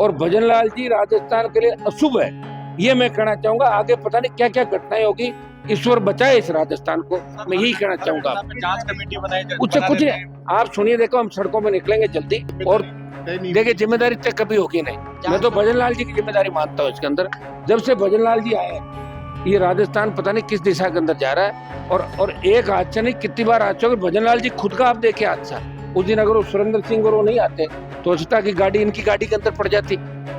और भजन लाल जी राजस्थान के लिए अशुभ है, ये मैं कहना चाहूंगा। आगे पता नहीं क्या क्या घटनाएं होगी, ईश्वर बचाए इस राजस्थान को, मैं यही कहना चाहूंगा। जांच कमेटी उससे कुछ नहीं, आप सुनिए, देखो हम सड़कों में निकलेंगे जल्दी, और देखिए जिम्मेदारी तय कभी होगी नहीं। मैं तो भजन लाल जी की जिम्मेदारी मानता हूँ इसके अंदर। जब से भजन लाल जी आए, ये राजस्थान पता नहीं किस दिशा के अंदर जा रहा है। और एक हादसा नहीं, कितनी बार हादसा हो, भजन लाल जी खुद का आप देखिए हादसा। उस दिन अगर वो सुरेंद्र सिंह और वो नहीं आते तो सोचता कि गाड़ी इनकी गाड़ी के अंदर पड़ जाती।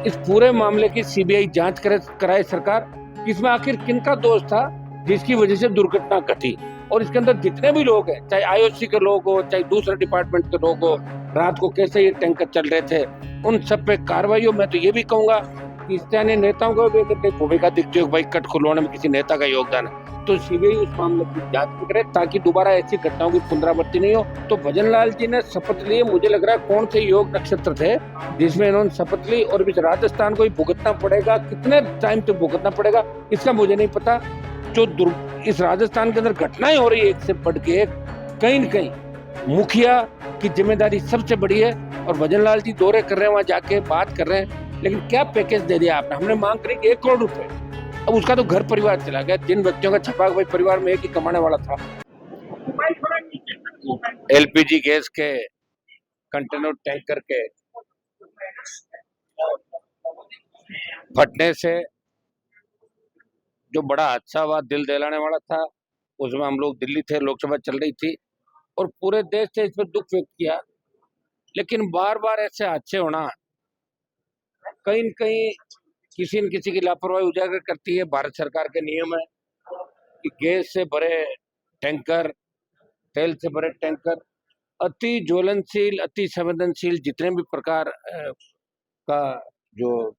इस पूरे मामले की सीबीआई जांच कराए सरकार। इसमें आखिर किनका दोष था जिसकी वजह से दुर्घटना घटी। और इसके अंदर जितने भी लोग हैं, चाहे आईओसी के लोग हो, चाहे दूसरे डिपार्टमेंट के लोग हो, रात को कैसे ये टैंकर चल रहे थे, उन सब पे कार्रवाई हो। मैं तो ये भी कहूंगा कि स्थानीय नेताओं को भी भूमिका दिखती हो, भाई कट खुलवाने में किसी नेता का योगदान है तो सीबीआई उस मामले की जांच करे, ताकि दोबारा ऐसी घटनाओं की पुनरावृत्ति नहीं हो। तो भजन लाल जी ने शपथ ली, मुझे लग रहा है कौन से योग नक्षत्र थे जिसमें इन्होंने शपथ ली, और इस राजस्थान को ही भुगतना पड़ेगा। कितने टाइम तक भुगतना पड़ेगा इसका मुझे नहीं पता। जो इस राजस्थान के अंदर घटनाएं हो रही है एक से बढ़ के एक, कहीं न कहीं मुखिया की जिम्मेदारी सबसे बड़ी है। और भजन लाल जी दौरे कर रहे हैं, वहां जाके बात कर रहे हैं, लेकिन क्या पैकेज दे दिया आपने? हमने मांग करी 1 करोड़ रुपए, अब उसका तो घर परिवार चला गया। जिन बच्चों का छपा भाई परिवार में एक ही कमाने वाला था। एलपीजी गैस के कंटेनर टैंकर के फटने से जो बड़ा हादसा हुआ, दिल दहलाने वाला था, उसमें हम लोग दिल्ली थे, लोकसभा चल रही थी और पूरे देश से इस पर दुख व्यक्त किया। लेकिन बार बार ऐसे हादसे होना कहीं न कहीं किसी न किसी की लापरवाही उजागर करती है। भारत सरकार के नियम है कि गैस से भरे टैंकर, तेल से भरे टैंकर, अति ज्वलनशील, अति संवेदनशील जितने भी प्रकार का जो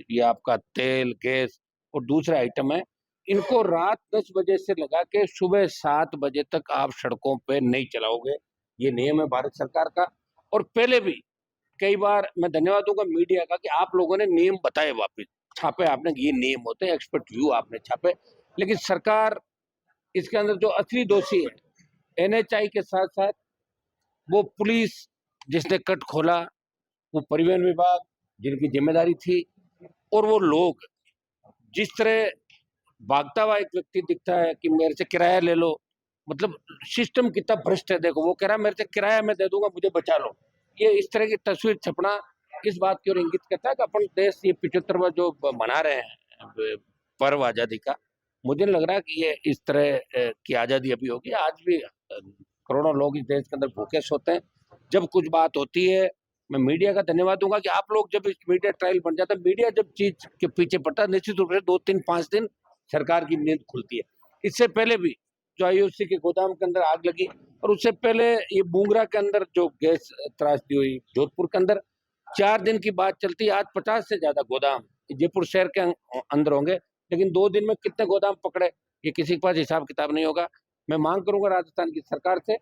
ये आपका तेल, गैस और दूसरे आइटम है, इनको रात 10 बजे से लगा के सुबह 7 बजे तक आप सड़कों पे नहीं चलाओगे। ये नियम है भारत सरकार का। और पहले भी कई बार मैं धन्यवाद दूंगा मीडिया का कि आप लोगों ने नियम बताए, वापस छापे आपने, ये नियम होते हैं, एक्सपर्ट व्यू आपने छापे। लेकिन सरकार इसके अंदर जो असली दोषी है, एनएचआई के साथ साथ वो पुलिस जिसने कट खोला, वो परिवहन विभाग जिनकी जिम्मेदारी थी, और वो लोग जिस तरह भागता हुआ एक व्यक्ति दिखता है कि मेरे से किराया ले लो, मतलब सिस्टम कितना भ्रष्ट है। देखो वो कह रहा है मेरे से किराया मैं दे दूंगा, मुझे बचा लो। ये इस तरह की तस्वीर छपना इस बात की ओर इंगित करता है कि अपन देश ये 75वां जो मना रहे हैं पर्व आजादी का, मुझे लग रहा है कि ये इस तरह की आजादी अभी होगी। आज भी करोड़ों लोग इस देश के अंदर भूखे सोते हैं। जब कुछ बात होती है, मैं मीडिया का धन्यवाद दूंगा कि आप लोग जब इस मीडिया ट्रायल बन जाता है, मीडिया जब चीज के पीछे पड़ता है, निश्चित रूप से 2-3-5 दिन सरकार की नींद खुलती है। इससे पहले भी जो आईओसी के गोदाम के अंदर आग लगी, और उससे पहले ये बूंगरा के अंदर जो गैस त्रासदी हुई, जोधपुर के अंदर 4 दिन की बात चलती है। आज 50 से ज्यादा गोदाम जयपुर शहर के अंदर होंगे, लेकिन 2 दिन में कितने गोदाम पकड़े ये किसी के पास हिसाब किताब नहीं होगा। मैं मांग करूंगा राजस्थान की सरकार से,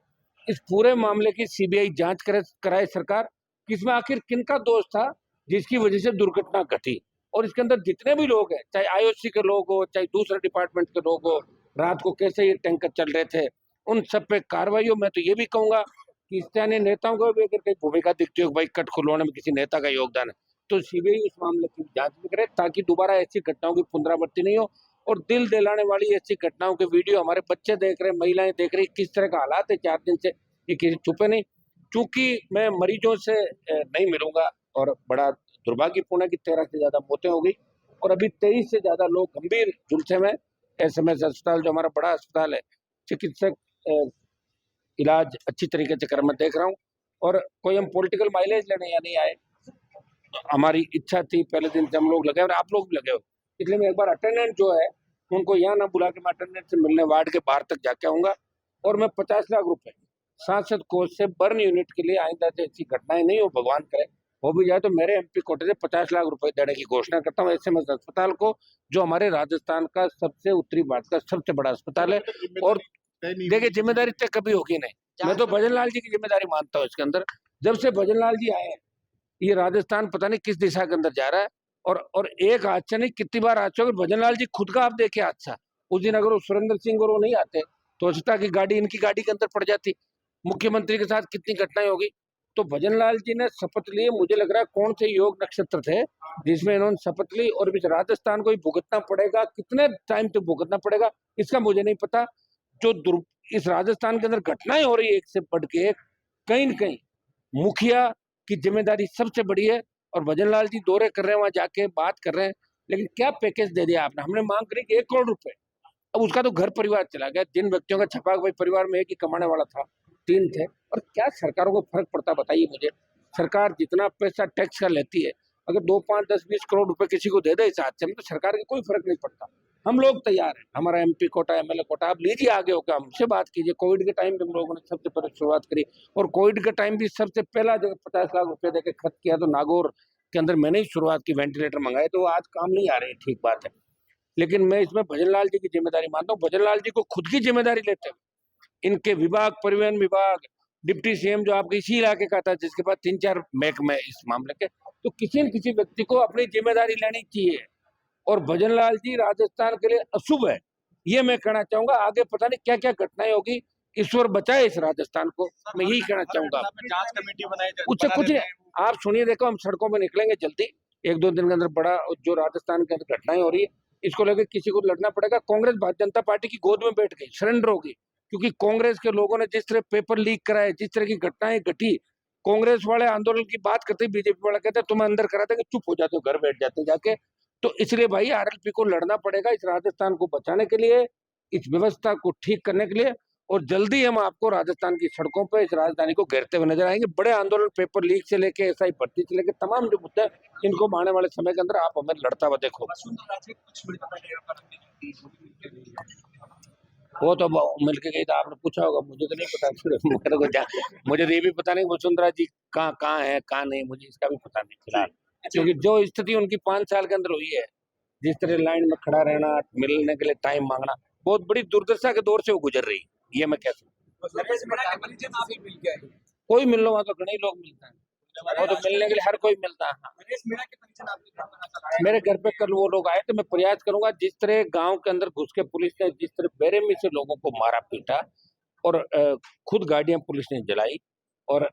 इस पूरे मामले की सीबीआई जांच कराए सरकार। इसमें आखिर किनका दोष था जिसकी वजह से दुर्घटना घटी। और इसके अंदर जितने भी लोग हैं, चाहे आईओसी के लोग हो, चाहे दूसरे डिपार्टमेंट के लोग हो, रात को कैसे ये टैंकर चल रहे थे, उन सब पे कार्रवाई हो। मैं तो ये भी कहूंगा कि स्थानीय नेताओं को भी अगर कोई भूमिका दिखती हो, भाई कट खुलवाने में किसी नेता का योगदान है, तो सीबीआई उस मामले की जांच भी करे, ताकि दोबारा ऐसी घटनाओं की पुनरावृत्ति नहीं हो। और दिल दहलाने वाली ऐसी घटनाओं के वीडियो हमारे बच्चे देख रहे हैं, महिलाएं देख रही, किस तरह का हालात है 4 दिन से, ये किसी छुपे नहीं। चूंकि मैं मरीजों से नहीं मिलूंगा, और बड़ा दुर्भाग्यपूर्ण है कि 13 से ज्यादा मौतें हो गई, और अभी 23 से ज्यादा लोग गंभीर झुलसे में एसएमएस अस्पताल, जो हमारा बड़ा अस्पताल है, चिकित्सक इलाज अच्छी तरीके से कर मैं देख रहा हूँ। और कोई हम पॉलिटिकल माइलेज लेने या नहीं आए, हमारी इच्छा थी पहले दिन से हम लोग लगे, और आप लोग भी लगे हो, इसलिए मैं एक बार अटेंडेंट जो है उनको यहाँ ना बुला के मैं अटेंडेंट से मिलने वार्ड के बाहर तक जाके आऊंगा। और मैं 50 लाख रुपए सांसद कोष से बर्न यूनिट के लिए आइंदा से ऐसी घटनाएं नहीं हो, भगवान करे हो भी जाए तो मेरे एमपी कोटे से 50 लाख रुपए देने की घोषणा करता हूँ एसएमएस अस्पताल को, जो हमारे राजस्थान का सबसे उत्तरी भारत का सबसे बड़ा अस्पताल है। और देखिए जिम्मेदारी तय कभी होगी नहीं। मैं तो भजन लाल जी की जिम्मेदारी मानता हूँ इसके अंदर। जब से भजन लाल जी आए, ये राजस्थान पता नहीं किस दिशा के अंदर जा रहा है। और एक हादसा नहीं, कितनी बार हादसा हो, भजन लाल जी खुद का आप देखिए हादसा। उस दिन अगर वो सुरेंद्र सिंह और वो नहीं आते तो सोचता कि गाड़ी इनकी गाड़ी के अंदर पड़ जाती। मुख्यमंत्री के साथ कितनी घटनाएं होगी। तो भजनलाल जी ने शपथ ली, मुझे लग रहा है कौन से योग नक्षत्र थे जिसमें इन्होंने शपथ ली, और इस राजस्थान को ही भुगतना पड़ेगा, कितने टाइम तक भुगतना पड़ेगा इसका मुझे नहीं पता। जो इस राजस्थान के अंदर घटनाएं हो रही है एक से बढ़ के एक, कहीं न कहीं मुखिया की जिम्मेदारी सबसे बड़ी है। और भजनलाल जी दौरे कर रहे हैं, वहां जाके बात कर रहे हैं, लेकिन क्या पैकेज दे दिया आपने? हमने मांग करी कि 1 करोड़ रुपए, अब उसका तो घर परिवार चला गया। जिन व्यक्तियों का छपा भाई परिवार में एक ही कमाने वाला था, 3 थे। और क्या सरकारों को फर्क पड़ता बताइए मुझे? सरकार जितना पैसा टैक्स का लेती है, अगर 2, 5, 10, 20 करोड़ रुपए किसी को दे दे इस हादसे में, तो सरकार को कोई फर्क नहीं पड़ता। हम लोग तैयार हैं, हमारा MP कोटा, MLA कोटा, आप लीजिए, आगे होकर हमसे बात कीजिए। कोविड के टाइम पे हम लोगों ने सबसे पहले शुरुआत करी, और कोविड के टाइम भी सबसे पहला जब 50 लाख रुपए देके खर्च किया तो नागौर के अंदर मैंने ही शुरुआत की, वेंटिलेटर मंगाए, तो आज काम नहीं आ रहे, ठीक बात है। लेकिन मैं इसमें भजनलाल जी की जिम्मेदारी मानता हूँ। भजनलाल जी को खुद की जिम्मेदारी लेते हुए इनके विभाग, परिवहन विभाग, डिप्टी CM जो आपके इसी इलाके का था, जिसके पास 3-4 महकमे इस मामले के, तो किसी न किसी व्यक्ति को अपनी जिम्मेदारी लेनी चाहिए। और भजनलाल जी राजस्थान के लिए अशुभ है, ये मैं कहना चाहूंगा। आगे पता नहीं क्या क्या घटनाएं होगी, ईश्वर बचाए इस राजस्थान को, मैं यही कहना चाहूंगा। जांच कमेटी उससे कुछ आप सुनिए, देखो हम सड़कों में निकलेंगे जल्दी, 1-2 दिन के अंदर। बड़ा जो राजस्थान के अंदर घटनाएं हो रही है, इसको लेकर किसी को लड़ना पड़ेगा। कांग्रेस भारतीय जनता पार्टी की गोद में बैठ गई, सरेंडर होगी, क्योंकि कांग्रेस के लोगों ने जिस तरह पेपर लीक कराए, जिस तरह की घटनाएं घटी, कांग्रेस वाले आंदोलन की बात करते, बीजेपी वाले कहते तुम्हें अंदर करा देंगे, चुप हो जाते हो, घर बैठ जाते जाके। तो इसलिए भाई RLP को लड़ना पड़ेगा इस राजस्थान को बचाने के लिए, इस व्यवस्था को ठीक करने के लिए। और जल्दी हम आपको राजस्थान की सड़कों पर इस राजधानी को घेरते हुए नजर आएंगे। बड़े आंदोलन, पेपर लीक से लेके SI भर्ती से लेके तमाम जो मुद्दे, इनको आने वाले समय के अंदर आप हमें लड़ता हुआ देखो। वो तो मिलके गई था, आपने पूछा होगा, मुझे तो नहीं पता। मुझे तो ये भी पता नहीं वसुंधरा जी कहाँ है, कहाँ नहीं, मुझे इसका भी पता नहीं फिलहाल। क्योंकि जो स्थिति उनकी 5 साल के अंदर हुई है, जिस तरह लाइन में खड़ा रहना, मिलने के लिए टाइम मांगना, बहुत बड़ी दुर्दशा के दौर से वो गुजर रही है, ये मैं कह सकता हूँ। कोई मिलने वहां तो घने लोग मिलता है, वो तो मिलने के लिए हर कोई मिलता है। हाँ। मेरे घर पे कल वो लोग आए, तो मैं प्रयास करूंगा, जिस तरह गांव के अंदर घुस के पुलिस ने जिस तरह बेरहमी से लोगों को मारा पीटा, और खुद गाड़ियां पुलिस ने जलाई, और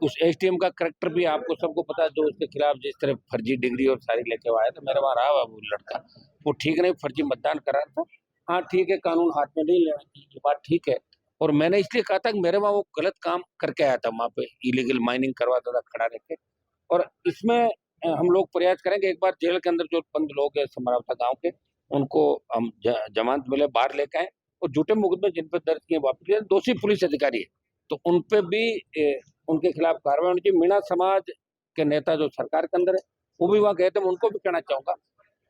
उस SDM का करैक्टर भी आपको सबको पता है, जो उसके खिलाफ जिस तरह फर्जी डिग्री और सारी लेके आया, तो मेरे वहां रहा वो लड़का, वो ठीक नहीं, फर्जी मतदान करा था। हाँ ठीक है, कानून हाथ में नहीं लेना चाहिए, ये बात ठीक है। और मैंने इसलिए कहा था कि मेरे वहां वो गलत काम करके आया था, वहां पे इलीगल माइनिंग करवाता था खड़ा रहकर। और इसमें हम लोग प्रयास करेंगे, एक बार जेल के अंदर जो बंद लोग हैं समरावता गांव के, उनको हम जमानत मिले बाहर लेके आए, और झूठे मुकदमे जिन पर दर्ज किए वापस लिए, दोषी पुलिस अधिकारी है, तो उन पे भी उनके खिलाफ कार्रवाई होनी चाहिए। मीणा समाज के नेता जो सरकार के अंदर है, वो भी वहाँ गए थे। मैं उनको भी कहना चाहूंगा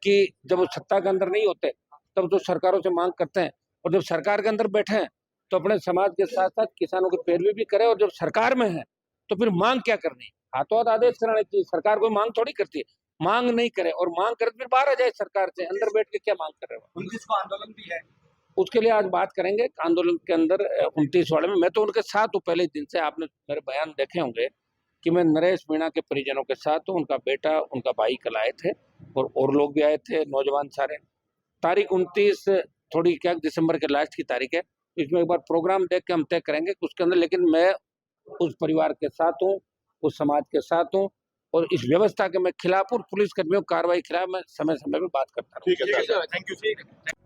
कि जब वो सत्ता के अंदर नहीं होते, तब जो सरकारों से मांग करते हैं, और जब सरकार के अंदर बैठे हैं, तो अपने समाज के साथ साथ किसानों की पैरवी भी करे। और जब सरकार में है, तो फिर मांग क्या करनी, हाथों हाथ आदेश कराने चाहिए। सरकार कोई मांग थोड़ी करती है, मांग नहीं करे, और मांग करे तो फिर बाहर आ जाए सरकार से, अंदर बैठ के क्या मांग कर रहे हो। 29 को आंदोलन भी है, उसके लिए आज बात करेंगे आंदोलन के अंदर 29 वाले में। मैं तो उनके साथ हूँ पहले दिन से, आपने मेरे बयान देखे होंगे कि मैं नरेश मीणा के परिजनों के साथ हूँ। उनका बेटा, उनका भाई कल आए थे, और लोग भी आए थे, नौजवान सारे। तारीख 29 थोड़ी क्या दिसंबर के लास्ट की तारीख है, इसमें एक बार प्रोग्राम देख के हम तय करेंगे उसके अंदर। लेकिन मैं उस परिवार के साथ हूँ, उस समाज के साथ हूँ, और इस व्यवस्था के मैं खिलाफ हूँ, पुलिस कर्मियों की कार्रवाई खिलाफ मैं समय समय पर बात करता हूँ। ठीक है, थैंक यू।